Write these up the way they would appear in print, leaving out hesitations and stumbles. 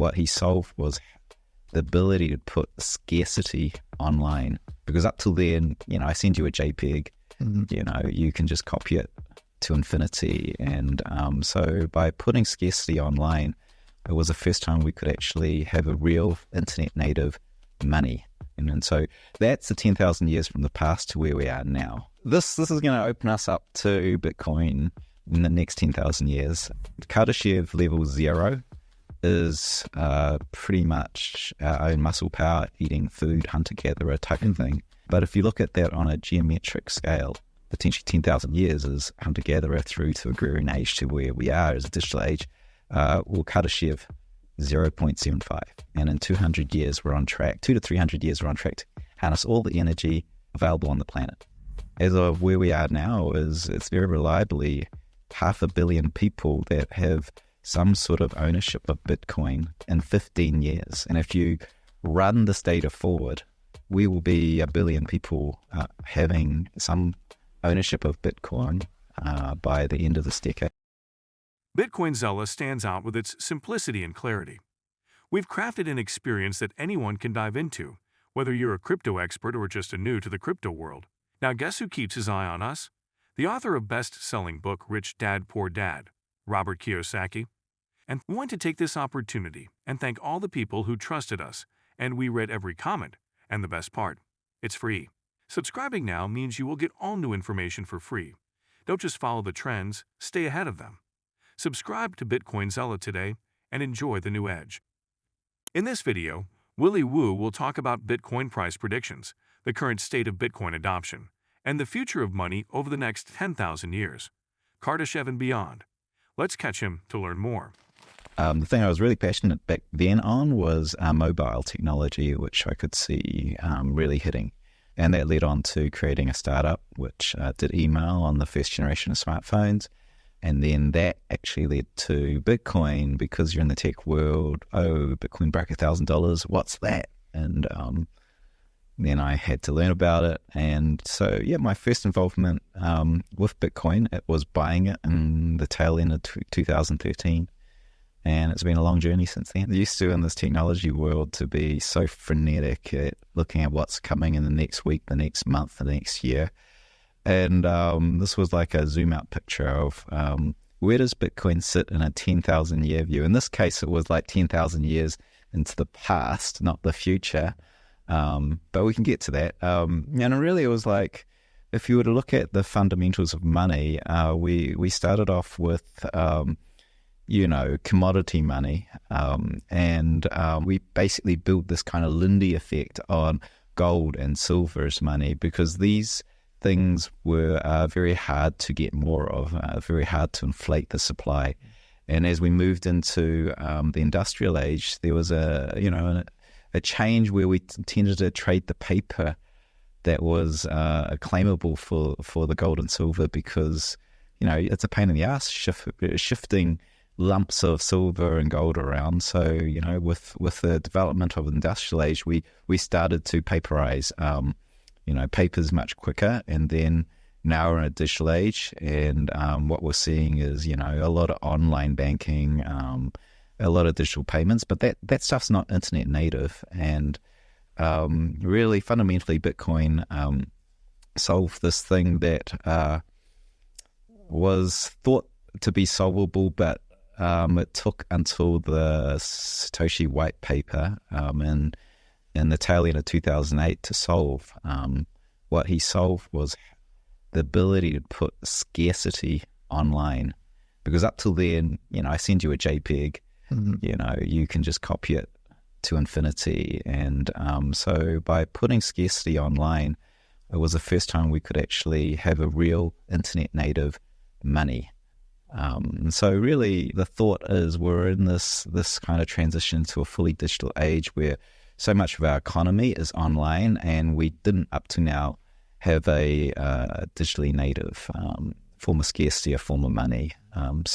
what he solved was the ability to put scarcity online. Because up till then, I send you a JPEG, you can just copy it to infinity. And so by putting scarcity online, it was the first time we could actually have a real internet native money. And so that's the 10,000 years from the past to where we are now. This is going to open us up to Bitcoin in the next 10,000 years. Kardashev level 0 is pretty much our own muscle power, eating food, hunter-gatherer type of thing. But if you look at that on a geometric scale, potentially 10,000 years is hunter-gatherer through to agrarian age to where we are as a digital age. Kardashev 0.75. And in 200 years, we're on track, 200 to 300 years, we're on track to harness all the energy available on the planet. As of where we are now, it's very reliably 500 million people that have some sort of ownership of Bitcoin in 15 years. And if you run this data forward, we will be 1 billion people having some ownership of Bitcoin by the end of this decade. Bitcoin Zella stands out with its simplicity and clarity. We've crafted an experience that anyone can dive into, whether you're a crypto expert or just a new to the crypto world. Now guess who keeps his eye on us? The author of best-selling book Rich Dad Poor Dad, Robert Kiyosaki. And we want to take this opportunity and thank all the people who trusted us, and we read every comment. And the best part, it's free. Subscribing now means you will get all new information for free. Don't just follow the trends, stay ahead of them. Subscribe to Bitcoin Zella today and enjoy the new edge. In this video, Willy Woo will talk about Bitcoin price predictions, the current state of Bitcoin adoption, and the future of money over the next 10,000 years. Kardashev and beyond. Let's catch him to learn more. The thing I was really passionate back then on was mobile technology, which I could see really hitting. And that led on to creating a startup, which did email on the first generation of smartphones. And then that actually led to Bitcoin, because you're in the tech world. Oh, Bitcoin broke $1,000. What's that? And then I had to learn about it. And so, my first involvement with Bitcoin, it was buying it in the tail end of 2013. And it's been a long journey since then. I used to, in this technology world, to be so frenetic at looking at what's coming in the next week, the next month, the next year. And this was like a zoom out picture of where does Bitcoin sit in a 10,000 year view? In this case, it was like 10,000 years into the past, not the future. But we can get to that. And really it was like, if you were to look at the fundamentals of money, we started off with, commodity money. And we basically built this kind of Lindy effect on gold and silver as money, because these things were very hard to get more of, very hard to inflate the supply. And as we moved into the industrial age, there was a change where we tended to trade the paper that was claimable for the gold and silver, because it's a pain in the ass shifting lumps of silver and gold around. So with the development of the industrial age, we started to paperize papers much quicker. And then now we're in a digital age, and what we're seeing is a lot of online banking, a lot of digital payments, but that stuff's not internet native. And really fundamentally Bitcoin solved this thing that was thought to be solvable, but it took until the Satoshi white paper in the tail end of 2008 to solve. What he solved was the ability to put scarcity online. Because up till then, I send you a JPEG, you can just copy it to infinity. And so by putting scarcity online, it was the first time we could actually have a real internet native money. And so really the thought is we're in this kind of transition to a fully digital age where so much of our economy is online, and we didn't up to now have a digitally native form of scarcity, a form of money. And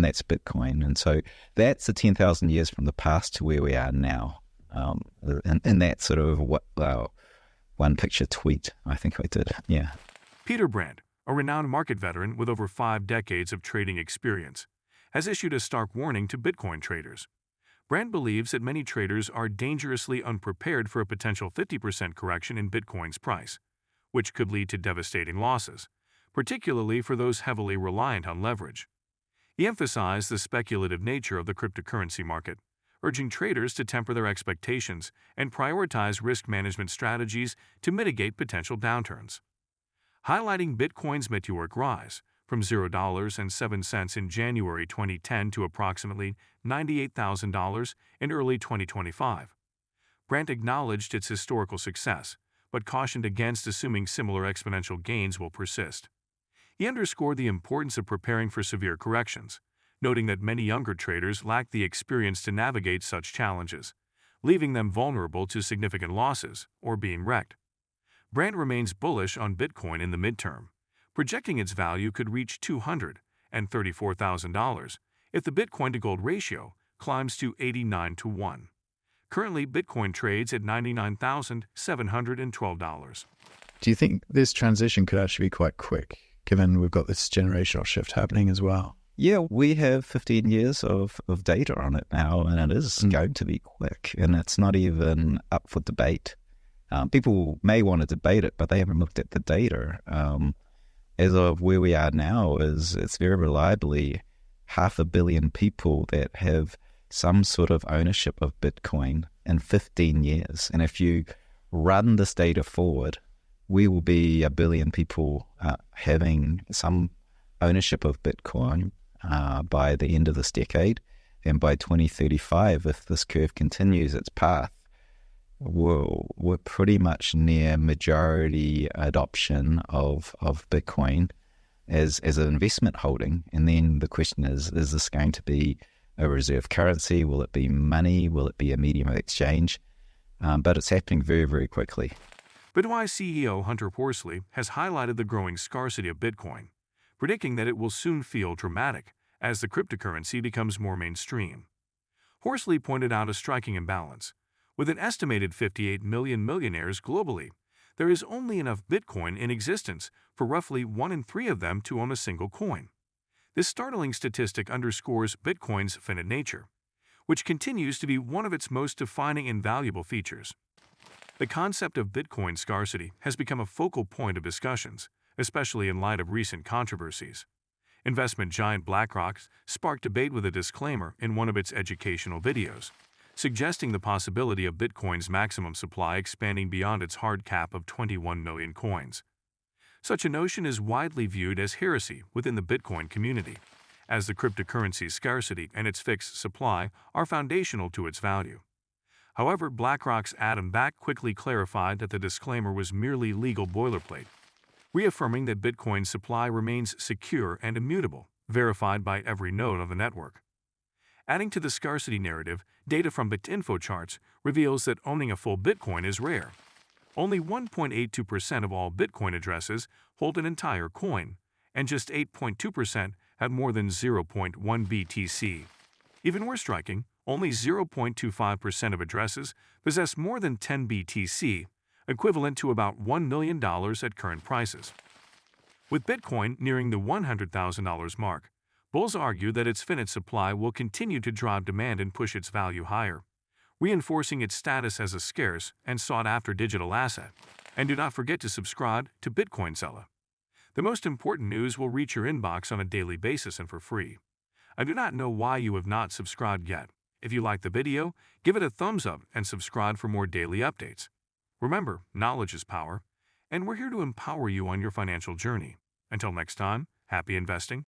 that's Bitcoin. And so that's the 10,000 years from the past to where we are now. And that sort of one picture tweet, I think I did. Yeah. Peter Brandt, a renowned market veteran with over 5 decades of trading experience, has issued a stark warning to Bitcoin traders. Brand believes that many traders are dangerously unprepared for a potential 50% correction in Bitcoin's price, which could lead to devastating losses, particularly for those heavily reliant on leverage. He emphasized the speculative nature of the cryptocurrency market, urging traders to temper their expectations and prioritize risk management strategies to mitigate potential downturns. Highlighting Bitcoin's meteoric rise from $0.07 in January 2010 to approximately $98,000 in early 2025. Brand acknowledged its historical success, but cautioned against assuming similar exponential gains will persist. He underscored the importance of preparing for severe corrections, noting that many younger traders lack the experience to navigate such challenges, leaving them vulnerable to significant losses or being wrecked. Brand remains bullish on Bitcoin in the midterm, projecting its value could reach $234,000 if the Bitcoin-to-gold ratio climbs to 89:1. Currently, Bitcoin trades at $99,712. Do you think this transition could actually be quite quick, given we've got this generational shift happening as well? Yeah, we have 15 years of data on it now, and it is going to be quick, and it's not even up for debate. People may want to debate it, but they haven't looked at the data. As of where we are now, it's very reliably 500 million people that have some sort of ownership of Bitcoin in 15 years. And if you run this data forward, we will be 1 billion people having some ownership of Bitcoin by the end of this decade. And by 2035, if this curve continues its path, we're pretty much near majority adoption of Bitcoin as an investment holding. And then the question is this going to be a reserve currency? Will it be money? Will it be a medium of exchange? But it's happening very, very quickly. Bitwise CEO Hunter Horsley has highlighted the growing scarcity of Bitcoin, predicting that it will soon feel dramatic as the cryptocurrency becomes more mainstream. Horsley pointed out a striking imbalance. With an estimated 58 million millionaires globally, there is only enough Bitcoin in existence for roughly 1 in 3 of them to own a single coin. This startling statistic underscores Bitcoin's finite nature, which continues to be one of its most defining and valuable features. The concept of Bitcoin scarcity has become a focal point of discussions, especially in light of recent controversies. Investment giant BlackRock sparked debate with a disclaimer in one of its educational videos, suggesting the possibility of Bitcoin's maximum supply expanding beyond its hard cap of 21 million coins. Such a notion is widely viewed as heresy within the Bitcoin community, as the cryptocurrency's scarcity and its fixed supply are foundational to its value. However, BlackRock's Adam Back quickly clarified that the disclaimer was merely legal boilerplate, reaffirming that Bitcoin's supply remains secure and immutable, verified by every node on the network. Adding to the scarcity narrative, data from BitInfo charts reveals that owning a full Bitcoin is rare. Only 1.82% of all Bitcoin addresses hold an entire coin, and just 8.2% have more than 0.1 BTC. Even more striking, only 0.25% of addresses possess more than 10 BTC, equivalent to about $1 million at current prices. With Bitcoin nearing the $100,000 mark, bulls argue that its finite supply will continue to drive demand and push its value higher, reinforcing its status as a scarce and sought-after digital asset. And do not forget to subscribe to Bitcoin Zella. The most important news will reach your inbox on a daily basis and for free. I do not know why you have not subscribed yet. If you liked the video, give it a thumbs up and subscribe for more daily updates. Remember, knowledge is power, and we're here to empower you on your financial journey. Until next time, happy investing.